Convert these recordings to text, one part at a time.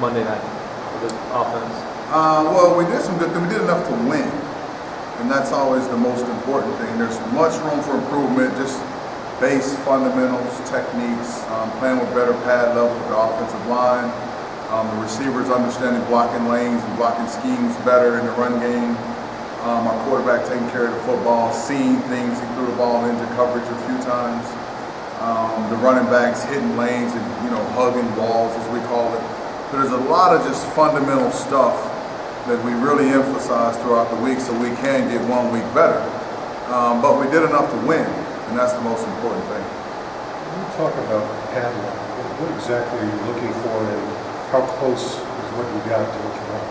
Monday night for the offense? Well, we did some good things. We did enough to win, and that's always the most important thing. There's much room for improvement, just base fundamentals, techniques, playing with better pad level with the offensive line, the receivers understanding blocking lanes and blocking schemes better in the run game, our quarterback taking care of the football, seeing things. He threw the ball into coverage a few times. The running backs hitting lanes and, hugging walls, as we call it. So there's a lot of just fundamental stuff that we really emphasize throughout the week so we can get 1 week better. But we did enough to win, and that's the most important thing. When you talk about pad level, what exactly are you looking for, and how close is what you got to what you want?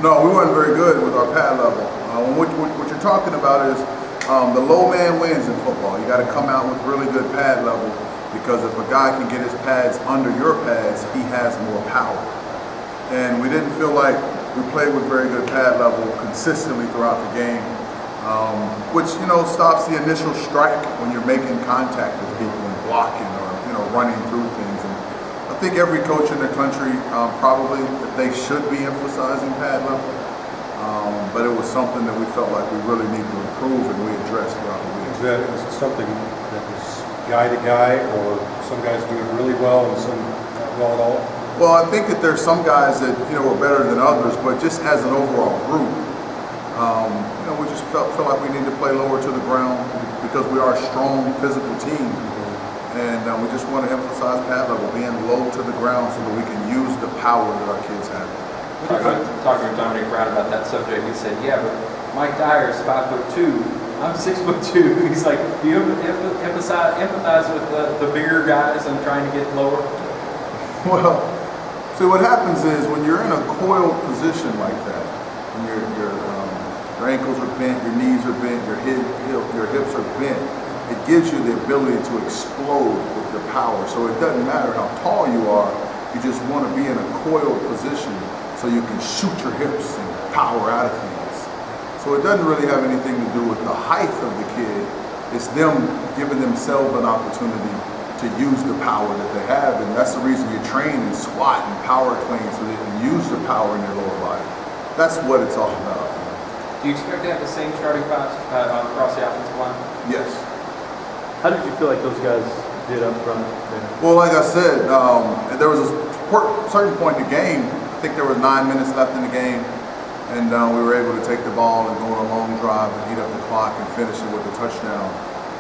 No, we weren't very good with our pad level. What you're talking about is the low man wins in football. You got to come out with really good pad level, because if a guy can get his pads under your pads, he has more power. And we didn't feel like we played with very good pad level consistently throughout the game, which stops the initial strike when you're making contact with people and blocking or running through things. And I think every coach in the country probably they should be emphasizing pad level, but it was something that we felt like we really needed to improve, and we addressed throughout the week. Is it something that is guy to guy, or some guys do it really well and some not well at all? Well, I think that there's some guys that were better than others, but just as an overall group, we just felt like we needed to play lower to the ground because we are a strong physical team, and we just want to emphasize pad level, being low to the ground so that we can use the power that our kids have. Talking to Dominic Brown about that subject, he said, "Yeah, but Mike Dyer is 5'2". I'm 6'2". He's like, do you empathize with the bigger guys and trying to get lower? Well, see, what happens is when you're in a coiled position like that, and your ankles are bent, your knees are bent, your hips are bent, it gives you the ability to explode with your power. So it doesn't matter how tall you are, you just want to be in a coiled position so you can shoot your hips and power out of things. So it doesn't really have anything to do with the height of the kid. It's them giving themselves an opportunity to use the power that they have, and that's the reason you train and squat and power clean, so that you can use the power in your lower body. That's what it's all about. Do you expect to have the same starting five across the offensive line? Yes. How did you feel like those guys did up front there? Well, like I said, there was a certain point in the game, I think there was 9 minutes left in the game, and we were able to take the ball and go on a long drive and heat up the clock and finish it with a touchdown.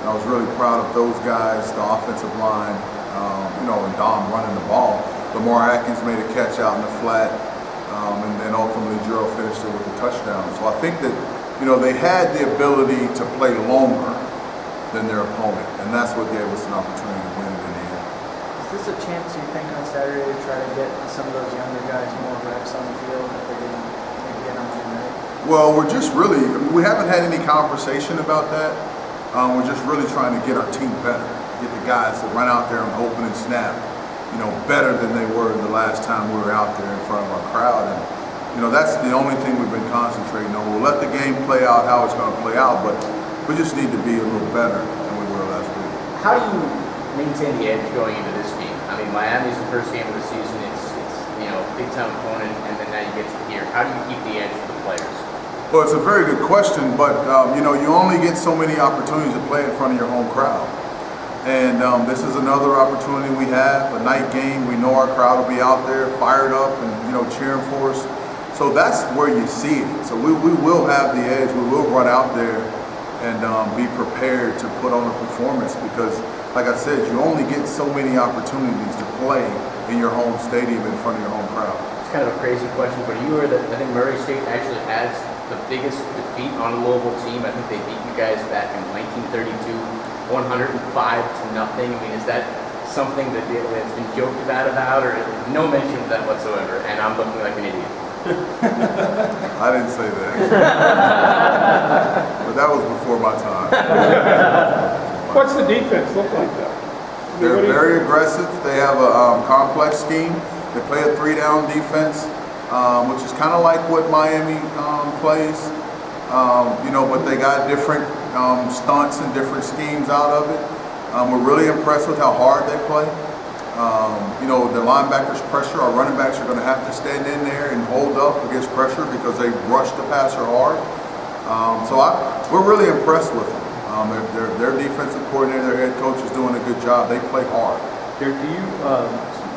And I was really proud of those guys, the offensive line, and Dom running the ball. Lamar Atkins made a catch out in the flat, and then ultimately Gerald finished it with a touchdown. So I think that, they had the ability to play longer than their opponent, and that's what gave us an opportunity to win it in the end. Is this a chance, you think, on Saturday to try to get some of those younger guys more reps on the field that they didn't maybe get on Monday night? Well, we haven't had any conversation about that. We're just really trying to get our team better, get the guys to run out there and open and snap, better than they were the last time we were out there in front of our crowd. And, that's the only thing we've been concentrating on. We'll let the game play out how it's going to play out, but we just need to be a little better than we were last week. How do you maintain the edge going into this game? I mean, Miami's the first game of the season. It's big time opponent, and then now you get to here. How do you keep the edge for the players? Well, it's a very good question, but you only get so many opportunities to play in front of your home crowd. And this is another opportunity we have, a night game. We know our crowd will be out there fired up and cheering for us. So that's where you see it. So we will have the edge. We will run out there and be prepared to put on a performance, because, like I said, you only get so many opportunities to play in your home stadium in front of your home crowd. It's kind of a crazy question, but I think Murray State actually has the biggest defeat on a Louisville team. I think they beat you guys back in 1932, 105-0. I mean, is that something that's been joked about, or no mention of that whatsoever? And I'm looking like an idiot. I didn't say that. But that was before my time. What's the defense look like, though? They're very aggressive. They have a complex scheme. They play a 3-down defense, which is kind of like what Miami plays. But they got different stunts and different schemes out of it. We're really impressed with how hard they play. You know, the linebackers pressure, our running backs are going to have to stand in there and hold up against pressure because they rush the passer hard. We're really impressed with them. Their defensive coordinator, their head coach is doing a good job. They play hard. Garrick, do you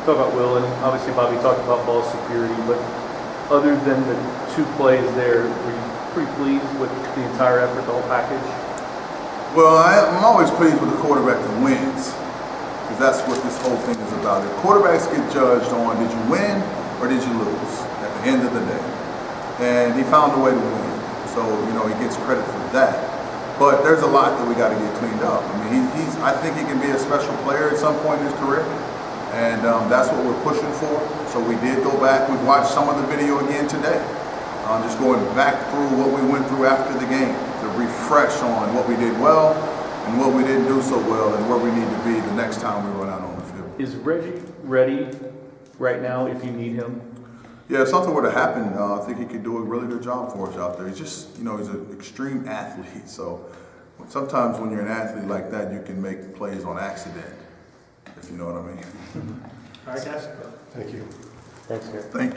talk about Will, and obviously Bobby talked about ball security, but other than the 2 plays there, were you pretty pleased with the entire effort, the whole package? Well, I'm always pleased with the quarterback that wins, because that's what this whole thing is about. The quarterbacks get judged on, did you win or did you lose at the end of the day? And he found a way to win. So, you know, he gets credit for that. But there's a lot that we got to get cleaned up. I mean, I think he can be a special player at some point in his career. And that's what we're pushing for. So we did go back. We watched some of the video again today. Just going back through what we went through after the game to refresh on what we did well and what we didn't do so well and where we need to be the next time we run out on the field. Is Reggie ready right now if you need him? Yeah, if something were to happen, I think he could do a really good job for us out there. He's just, you know, he's an extreme athlete. So sometimes when you're an athlete like that, you can make plays on accident, if you know what I mean. All right, guys. Thank you. Thanks, Garrick. Thank you.